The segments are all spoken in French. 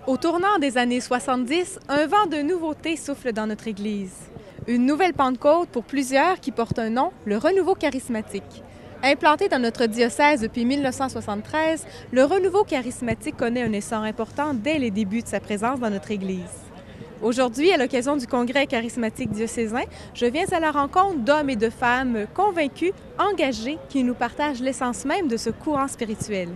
Au tournant des années 70, un vent de nouveauté souffle dans notre Église. Une nouvelle Pentecôte pour plusieurs qui porte un nom, le renouveau charismatique. Implanté dans notre diocèse depuis 1973, le renouveau charismatique connaît un essor important dès les débuts de sa présence dans notre Église. Aujourd'hui, à l'occasion du Congrès charismatique diocésain, je viens à la rencontre d'hommes et de femmes convaincus, engagés, qui nous partagent l'essence même de ce courant spirituel.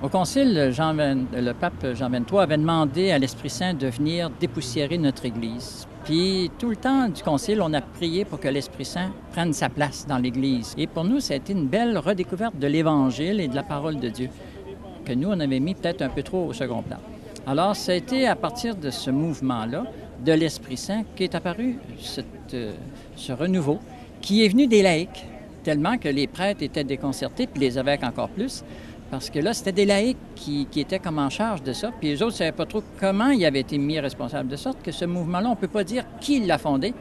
Au Concile, le pape Jean XXIII avait demandé à l'Esprit Saint de venir dépoussiérer notre Église. Puis tout le temps du Concile, on a prié pour que l'Esprit Saint prenne sa place dans l'Église. Et pour nous, ça a été une belle redécouverte de l'Évangile et de la parole de Dieu, que nous, on avait mis peut-être un peu trop au second plan. Alors, ça a été à partir de ce mouvement-là, de l'Esprit Saint, qu'est apparu ce renouveau, qui est venu des laïcs, tellement que les prêtres étaient déconcertés, puis les évêques encore plus. Parce que là, c'était des laïcs qui étaient comme en charge de ça, puis les autres ne savaient pas trop comment ils avaient été mis responsables, de sorte que ce mouvement-là, on ne peut pas dire qui l'a fondé,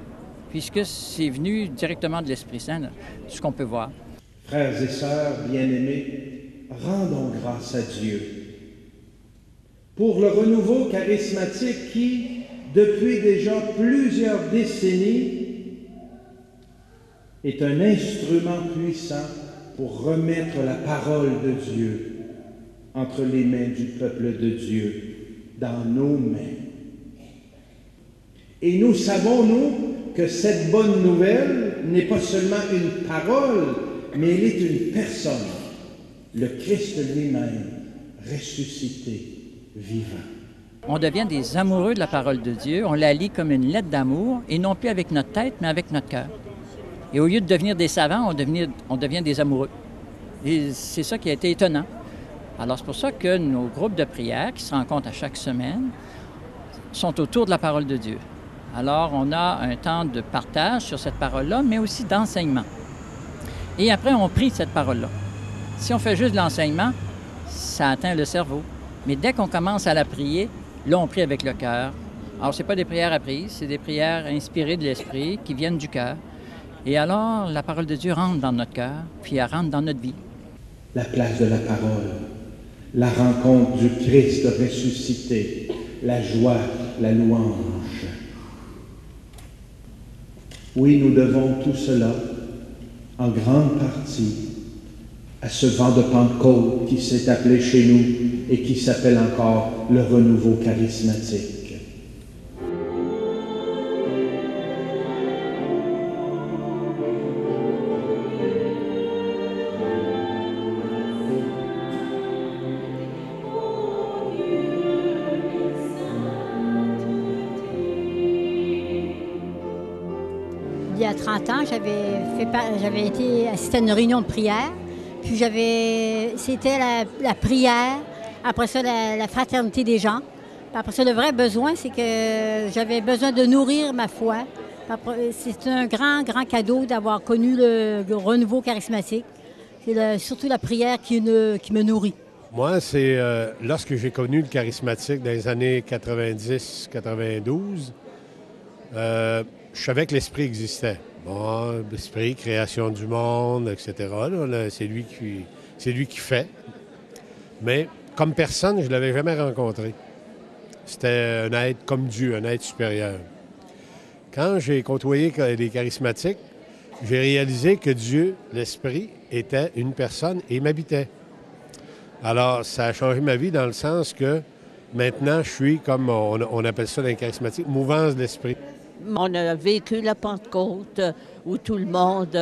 puisque c'est venu directement de l'Esprit Saint, là, ce qu'on peut voir. Frères et sœurs bien-aimés, rendons grâce à Dieu pour le renouveau charismatique qui, depuis déjà plusieurs décennies, est un instrument puissant pour remettre la parole de Dieu entre les mains du peuple de Dieu, dans nos mains. Et nous savons, nous, que cette bonne nouvelle n'est pas seulement une parole, mais elle est une personne, le Christ lui-même, ressuscité, vivant. On devient des amoureux de la parole de Dieu, on la lit comme une lettre d'amour, et non plus avec notre tête, mais avec notre cœur. Et au lieu de devenir des savants, on devient des amoureux. Et c'est ça qui a été étonnant. Alors, c'est pour ça que nos groupes de prière, qui se rencontrent à chaque semaine, sont autour de la parole de Dieu. Alors, on a un temps de partage sur cette parole-là, mais aussi d'enseignement. Et après, on prie cette parole-là. Si on fait juste de l'enseignement, ça atteint le cerveau. Mais dès qu'on commence à la prier, là, on prie avec le cœur. Alors, ce n'est pas des prières apprises, c'est des prières inspirées de l'esprit, qui viennent du cœur. Et alors, la parole de Dieu rentre dans notre cœur, puis elle rentre dans notre vie. La place de la parole, la rencontre du Christ ressuscité, la joie, la louange. Oui, nous devons tout cela, en grande partie, à ce vent de Pentecôte qui s'est appelé chez nous et qui s'appelle encore le renouveau charismatique. Il y a 30 ans, j'avais été assistée à une réunion de prière. Puis c'était la prière, après ça la fraternité des gens. Puis après ça, le vrai besoin, c'est que j'avais besoin de nourrir ma foi. C'est un grand, grand cadeau d'avoir connu le renouveau charismatique. C'est surtout la prière qui me nourrit. Moi, c'est lorsque j'ai connu le charismatique dans les années 90-92, je savais que l'Esprit existait. Bon, l'Esprit, création du monde, etc. Là, c'est lui qui fait. Mais comme personne, je ne l'avais jamais rencontré. C'était un être comme Dieu, un être supérieur. Quand j'ai côtoyé les charismatiques, j'ai réalisé que Dieu, l'Esprit, était une personne et m'habitait. Alors, ça a changé ma vie dans le sens que maintenant, je suis, comme on appelle ça dans les charismatiques, mouvance de l'Esprit. On a vécu la Pentecôte où tout le monde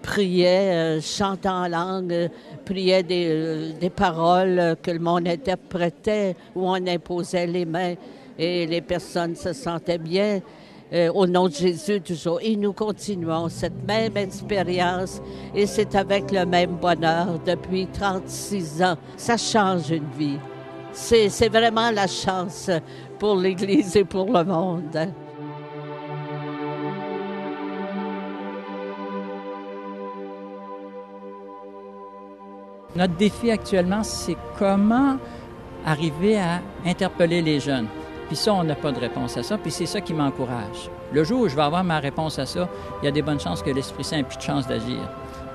priait, chantait en langue, priait des paroles que le monde interprétait, où on imposait les mains et les personnes se sentaient bien. Au nom de Jésus, toujours. Et nous continuons cette même expérience et c'est avec le même bonheur depuis 36 ans. Ça change une vie. C'est vraiment la chance pour l'Église et pour le monde. Notre défi actuellement, c'est comment arriver à interpeller les jeunes. Puis ça, on n'a pas de réponse à ça, puis c'est ça qui m'encourage. Le jour où je vais avoir ma réponse à ça, il y a des bonnes chances que l'Esprit Saint ait plus de chance d'agir.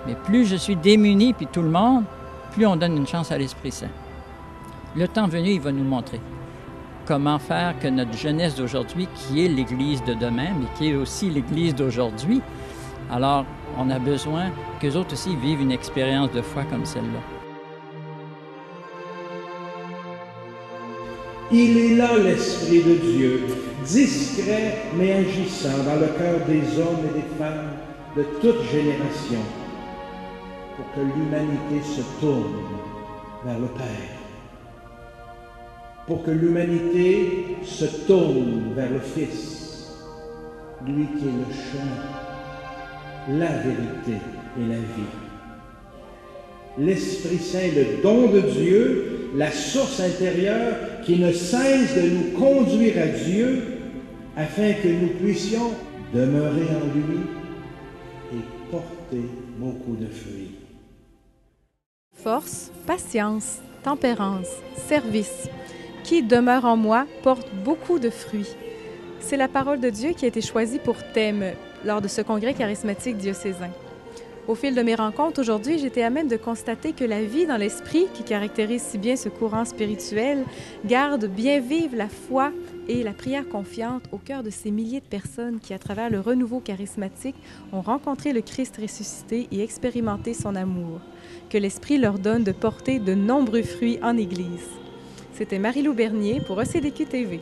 Mais plus je suis démuni, puis tout le monde, plus on donne une chance à l'Esprit Saint. Le temps venu, il va nous le montrer. comment faire que notre jeunesse d'aujourd'hui, qui est l'Église de demain, mais qui est aussi l'Église d'aujourd'hui, alors on a besoin qu'eux autres aussi vivent une expérience de foi comme celle-là. Il est là l'Esprit de Dieu, discret mais agissant dans le cœur des hommes et des femmes de toute génération, pour que l'humanité se tourne vers le Père, pour que l'humanité se tourne vers le Fils, lui qui est le chemin, la vérité et la vie. L'Esprit Saint, le don de Dieu, la source intérieure qui ne cesse de nous conduire à Dieu afin que nous puissions demeurer en lui et porter beaucoup de fruits. Force, patience, tempérance, service. Qui demeure en moi porte beaucoup de fruits. C'est la parole de Dieu qui a été choisie pour thème lors de ce congrès charismatique diocésain. Au fil de mes rencontres aujourd'hui, j'étais amène de constater que la vie dans l'esprit, qui caractérise si bien ce courant spirituel, garde bien vive la foi et la prière confiante au cœur de ces milliers de personnes qui, à travers le renouveau charismatique, ont rencontré le Christ ressuscité et expérimenté son amour. Que l'Esprit leur donne de porter de nombreux fruits en Église. C'était Marie-Lou Bernier pour ECDQ TV.